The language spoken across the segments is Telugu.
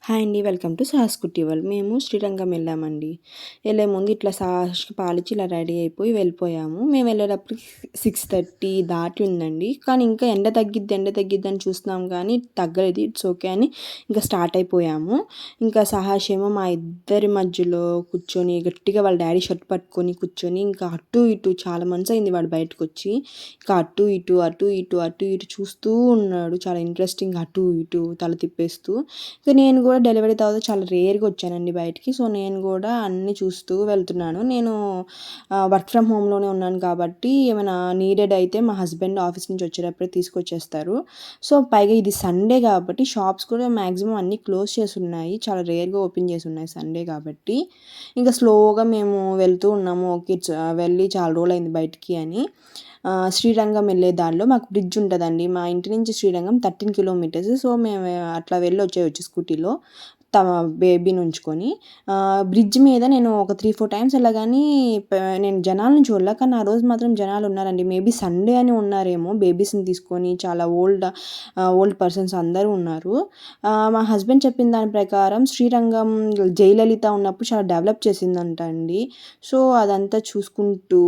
హాయ్ అండి. వెల్కమ్ టు సాహస్ కుట్టి వరల్డ్. మేము శ్రీరంగం వెళ్ళామండి. వెళ్ళే ముందు ఇట్లా సాహస్‌కి పాలిచ్చి ఇలా రెడీ అయిపోయి వెళ్ళిపోయాము. మేము వెళ్ళేటప్పటికి 6:30 దాటి ఉందండి. కానీ ఇంకా ఎండ తగ్గిద్ది అని చూస్తున్నాం కానీ తగ్గలేదు. ఇట్స్ ఓకే అని ఇంకా స్టార్ట్ అయిపోయాము. ఇంకా సాహస్ ఏమో మా ఇద్దరి మధ్యలో కూర్చొని గట్టిగా వాళ్ళ డ్యాడీ షర్ట్ పట్టుకొని కూర్చొని ఇంకా అటు ఇటు చాలా మంత్స్ అయింది వాడు బయటకొచ్చి. ఇంకా అటు ఇటు చూస్తూ ఉన్నాడు. చాలా ఇంట్రెస్టింగ్‌గా అటు ఇటు తల తిప్పేస్తూ. సో, నేను కూడా డెలివరీ తర్వాత చాలా రేర్‌గా వచ్చానండి బయటికి. సో, నేను కూడా అన్నీ చూస్తూ వెళ్తున్నాను. నేను వర్క్ ఫ్రమ్ హోమ్‌లోనే ఉన్నాను కాబట్టి ఏమైనా నీడెడ్ అయితే మా హస్బెండ్ ఆఫీస్ నుంచి వచ్చేటప్పుడే తీసుకొచ్చేస్తారు. సో, పైగా ఇది సండే కాబట్టి షాప్స్ కూడా మాక్సిమం అన్నీ క్లోజ్ చేసున్నాయి. చాలా రేర్‌గా ఓపెన్ చేసున్నాయి సండే కాబట్టి. ఇంకా స్లోగా మేము వెళ్తూ ఉన్నాము. ఓకే. వెళ్ళి చాలా రోజులైంది బయటికి అని. శ్రీరంగం వెళ్ళే దారిలో మాకు బ్రిడ్జ్ ఉంటదండి. మా ఇంటి నుంచి శ్రీరంగం 13 కిలోమీటర్స్. సో, మేము అట్లా వెళ్ళొచ్చేయొచ్చు స్కూటీలో బేబీని ఉంచుకొని. బ్రిడ్జ్ మీద నేను ఒక 3, 4 టైమ్స్ వెళ్ళగాని నేను జనాలను చూడలే. కానీ ఆ రోజు మాత్రం జనాలున్నారండి. మేబీ సండే అని ఉన్నారేమో బేబీస్‌ని తీసుకొని చాలా ఓల్డ్ పర్సన్స్ అందరూ ఉన్నారు. మా హస్బెండ్ చెప్పిన దాని ప్రకారం శ్రీరంగం జయలలిత ఉన్నప్పుడు చాలా డెవలప్ చేసిందంట అండి. సో, అదంతా చూసుకుంటూ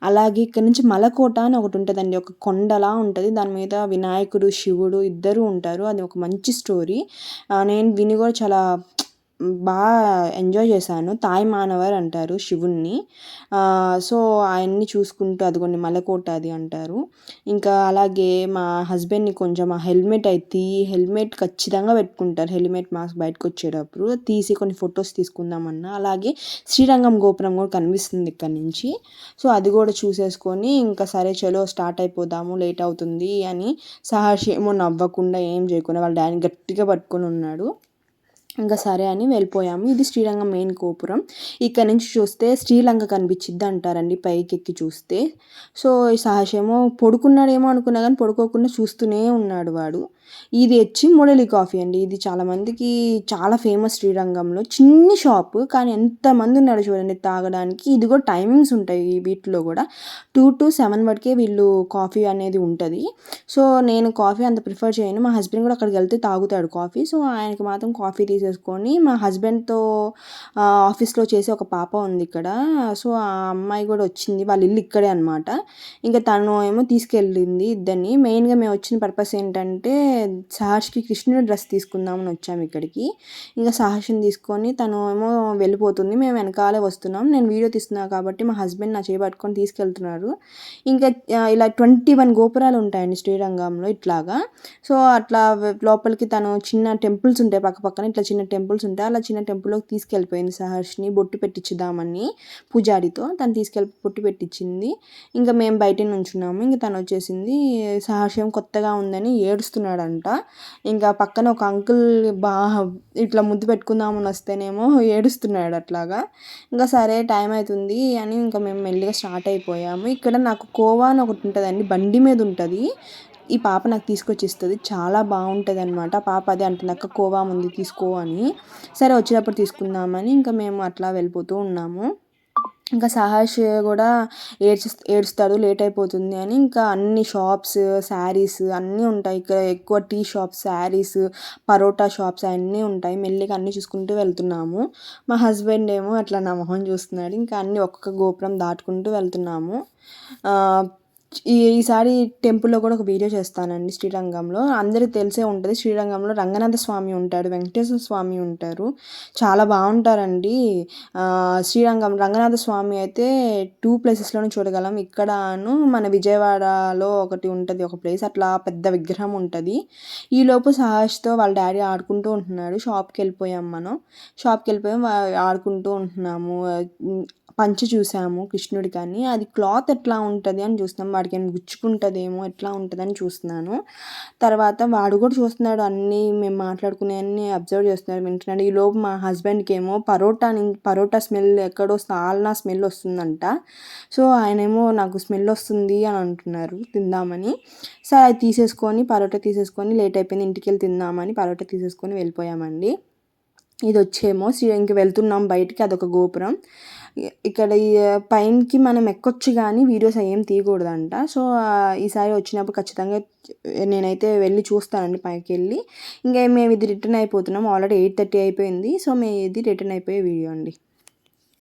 అలాగే ఇక్కడ నుంచి మలకోట అని ఒకటుంటదండి. ఒక కొండలా ఉంటది. దాని మీద వినాయకుడు, శివుడు ఇద్దరు ఉంటారు. అది ఒక మంచి స్టోరీ. నేను విని కూడా చాలా ఎంజాయ్ చేశాను. తాయ్ మానవర్ అంటారు శివుడిని. సో, ఆయన్ని చూసుకుంటూ అదిగోండి మలకోట అది అంటారు. ఇంకా అలాగే మా హస్బెండ్‌ని కొంచెం ఆ హెల్మెట్ ఖచ్చితంగా పెట్టుకుంటారు. హెల్మెట్ మాస్క్ బయటకొచ్చేటప్పుడు తీసి కొన్ని ఫోటోస్ తీసుకుందామన్నా. అలాగే శ్రీరంగం గోపురం కూడా కనిపిస్తుంది ఇక్కడి నుంచి. సో, అది కూడా చూసేసుకొని ఇంకా సరే చలో స్టార్ట్ అయిపోదాము లేట్ అవుతుంది అని సాహర్షి ఏమో నవ్వకుండా ఏం చేయకుండా వాళ్ళ డాడీని గట్టిగా పట్టుకొని ఉన్నాడు. ఇంకా సరే అని వెళ్ళిపోయాము. ఇది శ్రీరంగం మెయిన్ గోపురం. ఇక్కడ నుంచి చూస్తే శ్రీలంక కనిపించిద్ది అంటారండి పైకెక్కి చూస్తే. సో, ఈ సాహస్ ఏమో పడుకున్నాడేమో అనుకున్నా కానీ పడుకోకుండా చూస్తూనే ఉన్నాడు వాడు. ఇది వచ్చి మొడలి కాఫీ అండి. ఇది చాలామందికి చాలా ఫేమస్ శ్రీరంగంలో. చిన్ని షాపు కానీ ఎంతమంది ఉన్నారో చూడండి తాగడానికి. ఇది కూడా టైమింగ్స్ ఉంటాయి వీటిలో కూడా. 2-7 వరకే వీళ్ళు కాఫీ అనేది ఉంటది. సో, నేను కాఫీ అంత ప్రిఫర్ చేయను. మా హస్బెండ్ కూడా అక్కడికి వెళ్తే తాగుతాడు కాఫీ. సో, ఆయనకి మాత్రం కాఫీ తీసేసుకొని మా హస్బెండ్‌తో ఆఫీస్‌లో చేసే ఒక పాప ఉంది ఇక్కడ. సో, ఆ అమ్మాయి కూడా వచ్చింది. వాళ్ళ ఇల్లు ఇక్కడే అనమాట. ఇంకా తను ఏమో తీసుకెళ్ళింది ఇద్దరిని. మెయిన్‌గా మేము వచ్చిన పర్పస్ ఏంటంటే సాహస్‌కి కృష్ణుడి డ్రెస్ తీసుకుందామని వచ్చాము ఇక్కడికి. ఇంకా సాహస్‌ని తీసుకొని తను ఏమో వెళ్ళిపోతుంది. మేము వెనకాలే వస్తున్నాం. నేను వీడియో తీస్తున్నా కాబట్టి మా హస్బెండ్ నా చేయి పట్టుకొని తీసుకెళ్తున్నారు. ఇంకా ఇలా 21 గోపురాలు ఉంటాయండి శ్రీరంగంలో ఇట్లాగా. సో, అట్లా లోపలికి తను చిన్న టెంపుల్స్ ఉంటాయి పక్కపక్కన. ఇట్లా చిన్న టెంపుల్స్ ఉంటాయి. అలా చిన్న టెంపుల్‌లోకి తీసుకెళ్ళిపోయింది సహర్షిని బొట్టు పెట్టించుదామని పూజారితో. తను తీసుకెళ్ళి బొట్టు పెట్టించింది. ఇంకా మేము బయటే నుంచున్నాము. ఇంక తను వచ్చేసింది. సహర్షి ఏమో కొత్తగా ఉందని ఏడుస్తున్నాడంట. ఇంకా పక్కన ఒక అంకుల్ ఇట్లా ముద్దు పెట్టుకుందామని వస్తేనేమో ఏడుస్తున్నాడు అట్లాగా. ఇంకా సరే టైం అవుతుంది అని ఇంకా మేము మెల్లిగా స్టార్ట్ అయిపోయాము. ఇక్కడ నాకు కోవా అని ఒకటి ఉంటదండి. బండి మీద ఉంటది. ఈ పాప నాకు తీసుకొచ్చి ఇస్తది. చాలా బావుంటదనమాట. పాప అదే అంటుంది అక్క కోవా ఉంది తీసుకో అని. సరే వచ్చేటప్పుడు తీసుకుందామని ఇంకా మేము అట్లా వెళ్ళిపోతూ ఉన్నాము. ఇంకా సాహస్ కూడా ఏడుస్తాడు లేట్ అయిపోతుంది అని ఇంకా అన్ని షాప్స్, శారీస్ అన్నీ ఉంటాయి. ఇక్కడ ఎక్కువ tea shops, saris, parotta shops అన్నీ ఉంటాయి. మెల్లిగా అన్నీ చూసుకుంటూ వెళ్తున్నాము. మా హస్బెండ్ ఏమో అట్లా నా మొహం చూస్తున్నాడు. ఇంకా అన్నీ ఒక్కొక్క గోపురం దాటుకుంటూ వెళ్తున్నాము. ఈసారి టెంపుల్‌లో కూడా ఒక వీడియో చేస్తానండి శ్రీరంగంలో. అందరికి తెలిసే ఉంటది. శ్రీరంగంలో రంగనాథ స్వామి ఉంటాడు. వెంకటేశ్వర స్వామి ఉంటారు. చాలా బావుంటారండి. శ్రీరంగం రంగనాథ స్వామి అయితే 2 ప్లేసెస్‌లోనే చూడగలం. ఇక్కడను మన విజయవాడలో ఒకటి ఉంటది ఒక ప్లేస్. అట్లా పెద్ద విగ్రహం ఉంటది. ఈలోపు సాహస్‌తో వాళ్ళ డ్యాడీ ఆడుకుంటూ ఉంటున్నాడు. షాప్‌కెళ్ళిపోయాం మనం. షాప్‌కెళ్ళిపోయాం ఆడుకుంటూ ఉంటున్నాము. పంచె చూసాము కృష్ణుడికని. అది క్లాత్ ఎట్లా ఉంటది అని చూస్తున్నాం. వాడికేమైనా గుచ్చుకుంటదేమో ఎట్లా ఉంటదని చూస్తున్నాను. తర్వాత వాడు కూడా చూస్తున్నాడు అన్నీ మేము మాట్లాడుకునేయన్నీ అబ్జర్వ్ చేస్తున్నాడు, వింటున్నాడు. ఈలోపు మా హస్బెండ్‌కేమో పరోటా స్మెల్ ఎక్కడో సాల్నా స్మెల్ వస్తుందంట. సో, ఆయనేమో నాకు స్మెల్ వస్తుంది అని అంటున్నారు తిందామని. సరే అది తీసేసుకొని పరోటా తీసేసుకొని లేట్ అయిపోయింది ఇంటికెళ్ళి తిందామని పరోటా తీసేసుకొని వెళ్ళిపోయామండి. ఇది వచ్చేమో ఇంక వెళ్తున్నాం బయటికి, అదొక గోపురం. ఇక్కడ ఈ పైనకి మనం ఎక్కొచ్చు కానీ వీడియోస్ ఏం తీయకూడదంట. సో ఈసారి వచ్చినప్పుడు ఖచ్చితంగా నేనైతే వెళ్ళి చూస్తానండి పైకి వెళ్ళి. ఇంకా మేము ఇది రిటర్న్ అయిపోతున్నాం, ఆల్రెడీ 8:30 అయిపోయింది. సో మేము ఇది రిటర్న్ అయిపోయే వీడియో అండి.